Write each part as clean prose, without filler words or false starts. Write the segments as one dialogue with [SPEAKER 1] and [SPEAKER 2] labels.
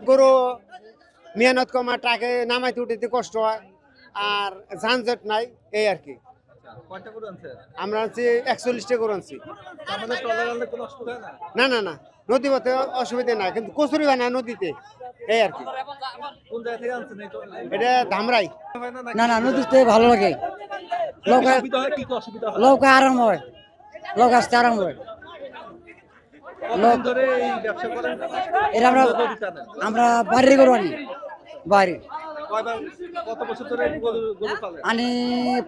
[SPEAKER 1] গরু মেহনত কমা, টাকে নামাইতে উঠাইতে কষ্ট হয়, আর ঝানঝট নাই, এই আর কি। আমরা আনছি 41টা গরু আনছি। না না না, নদী পথে অসুবিধা নাই, কিন্তু কচুরি বানায় নদীতে, এই আর কি। এটা ধামরাই।
[SPEAKER 2] না না, নদীতে ভালো লাগে, নৌকা আরাম হয়, লোক আসতে আরাম হয়। এটা আমরা বাড়ির গরু আনি, বাড়ি আনি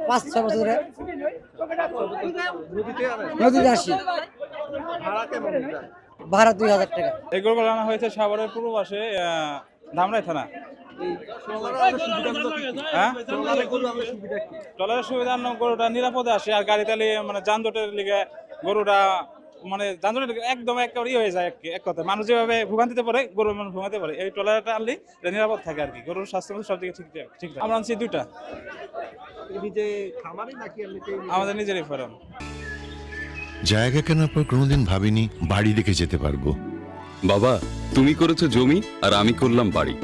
[SPEAKER 2] 5-6 বছর ধরে নদীতে আসি। ভাড়া 2000 টাকা।
[SPEAKER 3] এই গরুগুলো আনা হয়েছে সাভারের পূর্ব পাশে ধামরাই থানা। ট্রলারের সুবিধা গরুটা নিরাপদে আসে, আর গাড়ি তালি মানে যানজটের লিগে গরুটা মানে যানজটের একদম একেবারে হয়ে যায়। এক কথা, মানুষ যেভাবে ভোগান্তিতে পড়ে গরু মানুষ ভোগান্তিতে পড়ে, এই ট্রলারটা আনলে নিরাপদ থাকে আর কি। গরুর স্বাস্থ্য সব দিকে ঠিক। আমরা আনছি 2টা। আমাদের নিজেরই ফার্ম।
[SPEAKER 4] জায়গা কেনার পর কোনোদিন ভাবিনি বাড়ি দেখে যেতে পারবো।
[SPEAKER 5] বাবা, তুমি করেছো জমি আর আমি করলাম বাড়ি,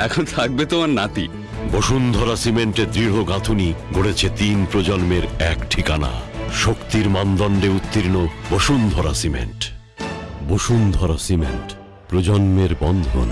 [SPEAKER 5] এখন থাকবে তোমার নাতি।
[SPEAKER 4] বসুন্ধরা সিমেন্টের দৃঢ় গাঁথুনি গড়েছে 3 প্রজন্মের এক ঠিকানা। শক্তির মানদণ্ডে উত্তীর্ণ বসুন্ধরা সিমেন্ট। বসুন্ধরা সিমেন্ট, প্রজন্মের বন্ধন।